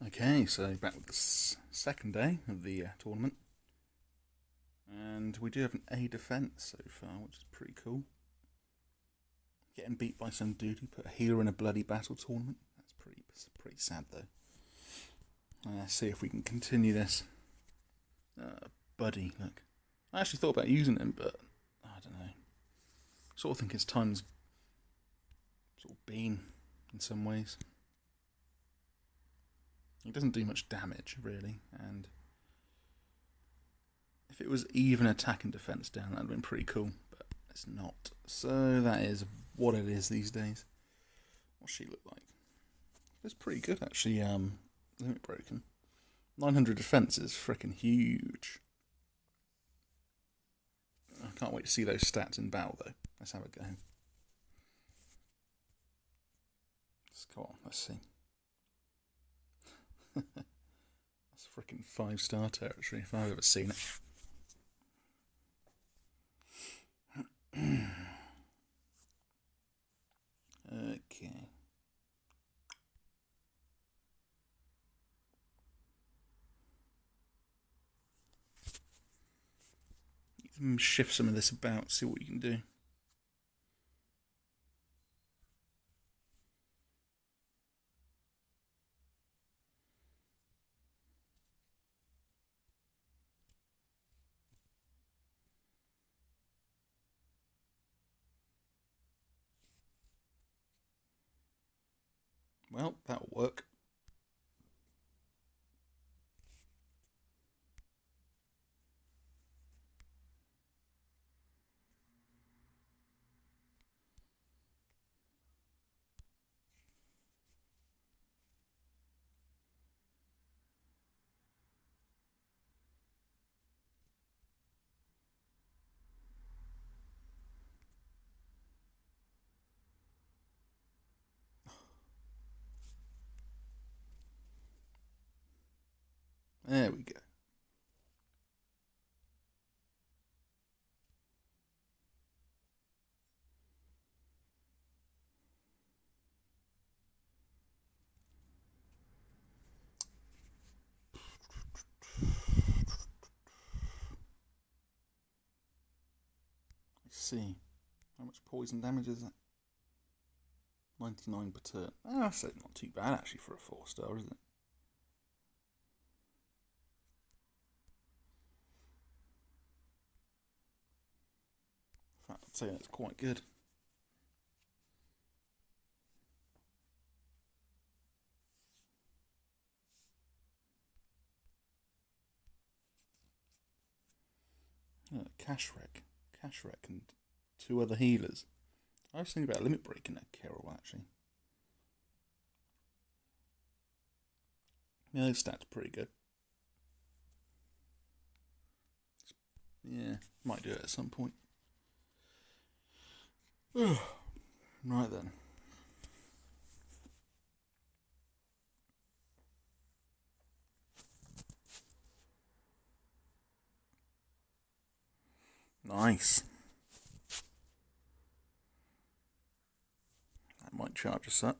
Okay, so back with the second day of the tournament. And we do have an A defense so far, which is pretty cool. Getting beat by some dude who put a healer in a bloody battle tournament. That's pretty sad though. Let's see if we can continue this. Buddy, look. I actually thought about using him, but I don't know. Sort of think his time's sort of been in some ways. He doesn't do much damage, really, and if it was even attack and defense down, that would have been pretty cool, but it's not. So that is what it is these days. What's she look like? It's pretty good, actually. Limit broken. 900 defense is freaking huge. I can't wait to see those stats in battle, though. Let's have a go. Come on, let's see. That's freaking 5-star territory if I've ever seen it. Okay. You can shift some of this about, see what you can do. Well, that'll work. There we go. Let's see. How much poison damage is that? 99 per turn. That's not too bad actually for a 4-star, is it? In fact, I'd say that's quite good. Cash wreck. Cash wreck and 2 other healers. I was thinking about limit breaking that Carol actually. Yeah, those stats are pretty good. Yeah, might do it at some point. Right then. Nice. That might charge us up.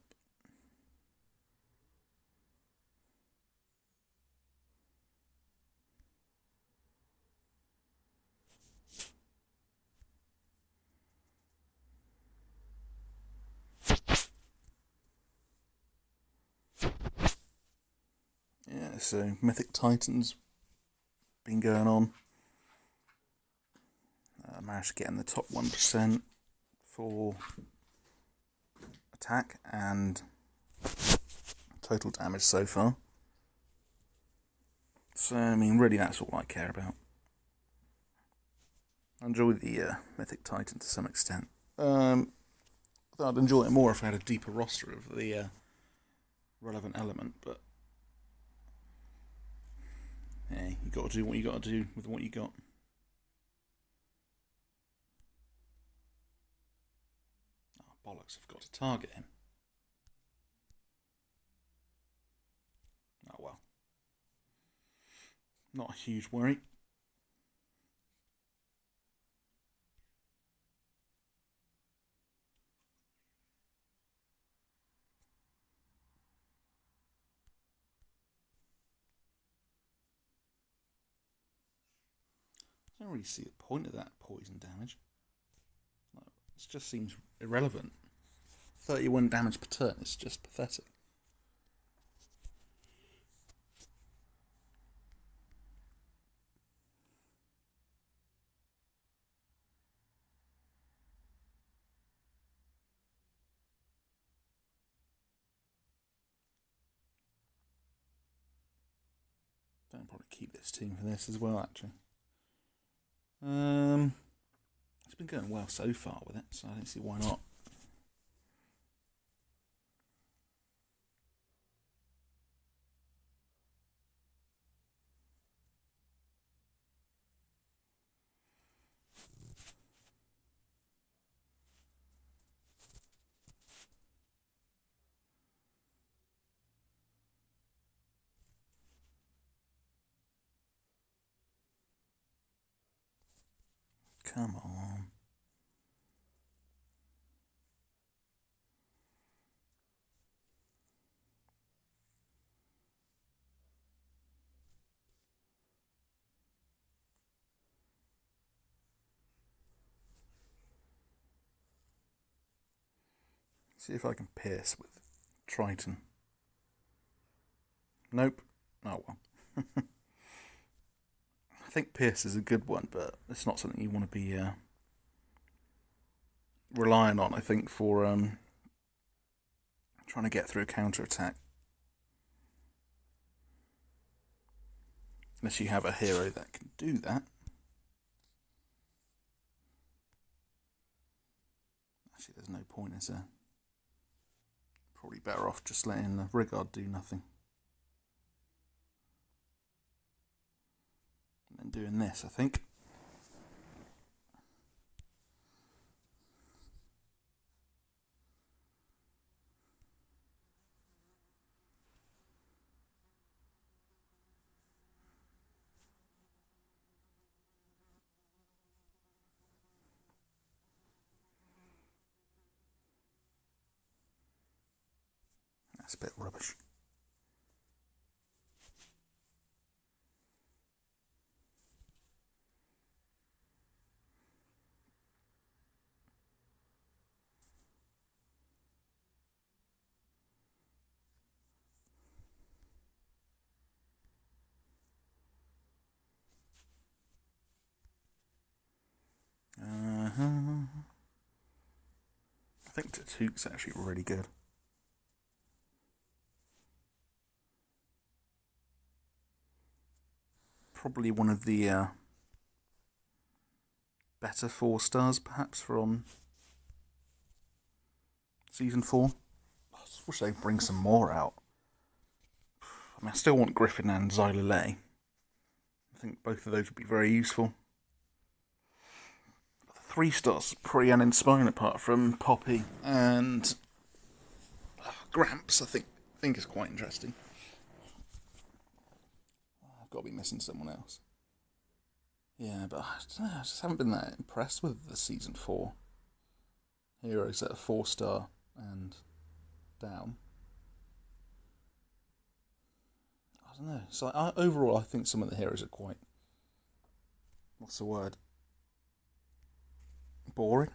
Yeah, so Mythic Titans been going on. Managed to get in the top 1% for attack and total damage so far. So, I mean, really that's all I care about. I enjoy the Mythic Titan to some extent. I'd enjoy it more if I had a deeper roster of the relevant element, but hey, you got to do what you got to do with what you got. Oh, bollocks, I've got to target him. Oh well. Not a huge worry. don't really see the point of that poison damage. Like, it just seems irrelevant. 31 damage per turn is just pathetic. I'll probably keep this team for this as well, actually. It's been going well so far with it, so I don't see why not. Come on. See if I can pierce with Triton. Nope. Oh well. I think pierce is a good one, but it's not something you want to be relying on, I think, for trying to get through a counter-attack. Unless you have a hero that can do that. Actually, there's no point, is there? Probably better off just letting the Rigard do nothing. And then doing this, I think. That's a bit rubbish. I think Tatook's actually really good. Probably one of the better 4-stars, perhaps, from Season 4. I just wish they'd bring some more out. I mean, I still want Griffin and Xylilay. I think both of those would be very useful. But the 3-stars are pretty uninspiring, apart from Poppy and Gramps. I think is quite interesting. I've got to be missing someone else. Yeah, but I don't know, I just haven't been that impressed with the Season 4 heroes that are 4-star and down. I don't know. So overall, I think some of the heroes are quite, what's the word? Boring.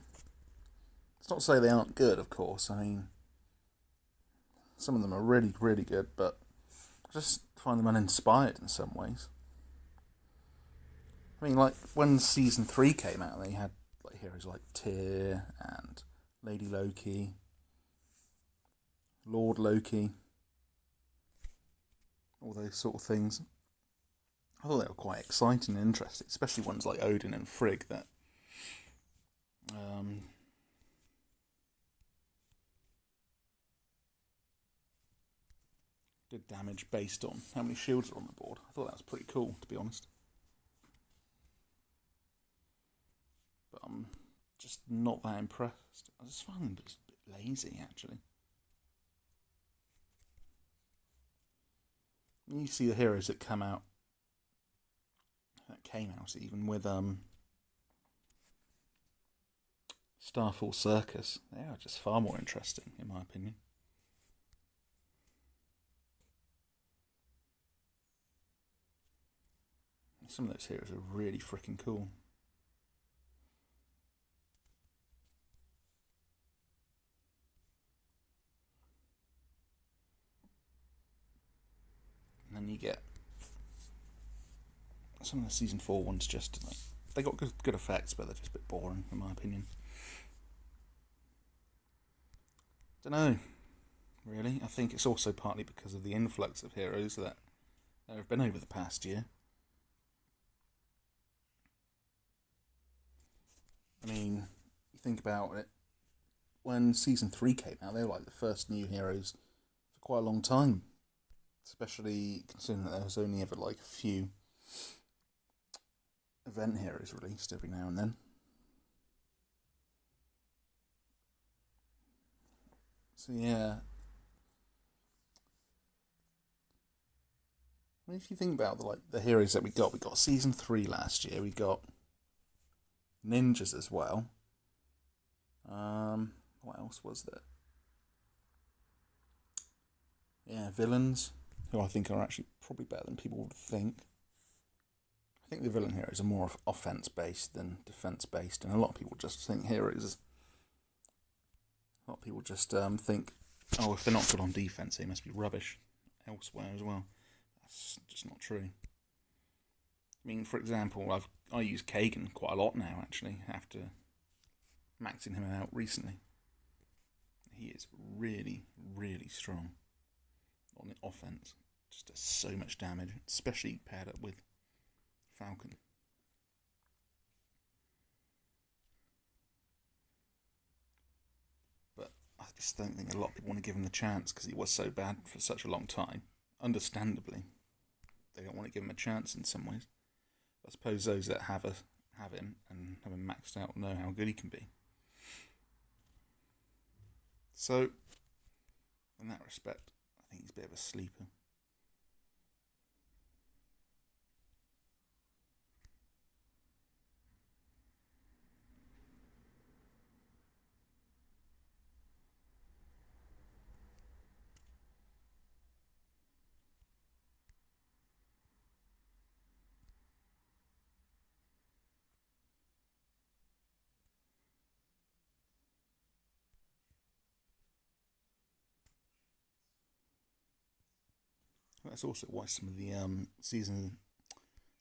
It's not to say they aren't good, of course. I mean, some of them are really, really good, but I just find them uninspired in some ways. I mean, like when Season 3 came out, they had like heroes like Tyr and Lady Loki, Lord Loki, all those sort of things. I thought they were quite exciting and interesting, especially ones like Odin and Frigg that did damage based on how many shields are on the board. I thought that was pretty cool, to be honest. But I'm just not that impressed. I just find them just a bit lazy, actually. You see the heroes that came out even with Starfall Circus. They are just far more interesting, in my opinion. Some of those heroes are really freaking cool. and you get some of the season 4 ones just like they got good effects, but they're just a bit boring in my opinion. Don't know, really. I think it's also partly because of the influx of heroes that there have been over the past year. I mean, you think about it, when Season 3 came out, they were like the first new heroes for quite a long time. Especially considering that there was only ever like a few event heroes released every now and then. So yeah, I mean, if you think about the heroes that we got Season 3 last year, we got ninjas as well. What else was there? Yeah, villains, who I think are actually probably better than people would think. I think the villain heroes are more offense based than defense based, and a lot of people just think heroes. A lot of people just think, oh, if they're not good on defense, they must be rubbish elsewhere as well. That's just not true. I mean, for example, I use Kagan quite a lot now. Actually, after maxing him out recently, he is really, really strong on the offense. Just does so much damage, especially paired up with Falcon. But I just don't think a lot of people want to give him the chance because he was so bad for such a long time. Understandably, they don't want to give him a chance in some ways. I suppose those that have him and have him maxed out know how good he can be. So, in that respect, I think he's a bit of a sleeper. That's also why some of the season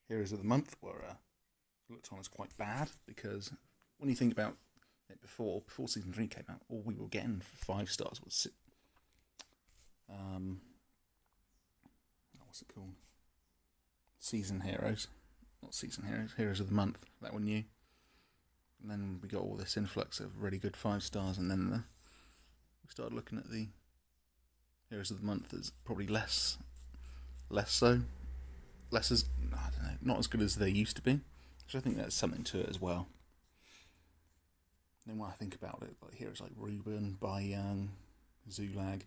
heroes of the month were looked on as quite bad, because when you think about it, before season 3 came out, all we were getting for 5 stars was what's it called? Season heroes, not season heroes, heroes of the month that were new. And then we got all this influx of really good 5 stars, and then we started looking at the heroes of the month as probably less so, less as, I don't know, not as good as they used to be. Which I think there's something to it as well. Then when I think about it, like heroes like Ruben, Bai Yang, Zulag,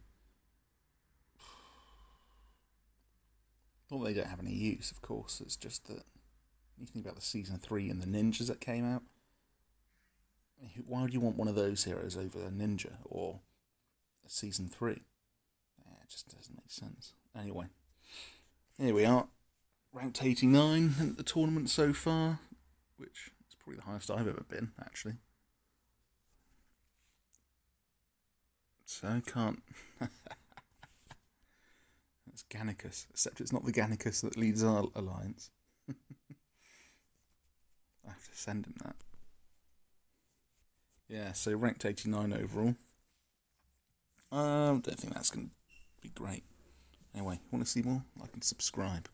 well, they don't have any use, of course. It's just that you think about the season 3 and the ninjas that came out. Why would you want one of those heroes over a ninja or a season 3? It just doesn't make sense. Anyway, here we are, ranked 89 at the tournament so far, which is probably the highest I've ever been, actually. So I can't. It's Gannicus, except it's not the Gannicus that leads our alliance. I have to send him that. Yeah, so ranked 89 overall. Don't think that's going to be great. Anyway, want to see more? Like and subscribe.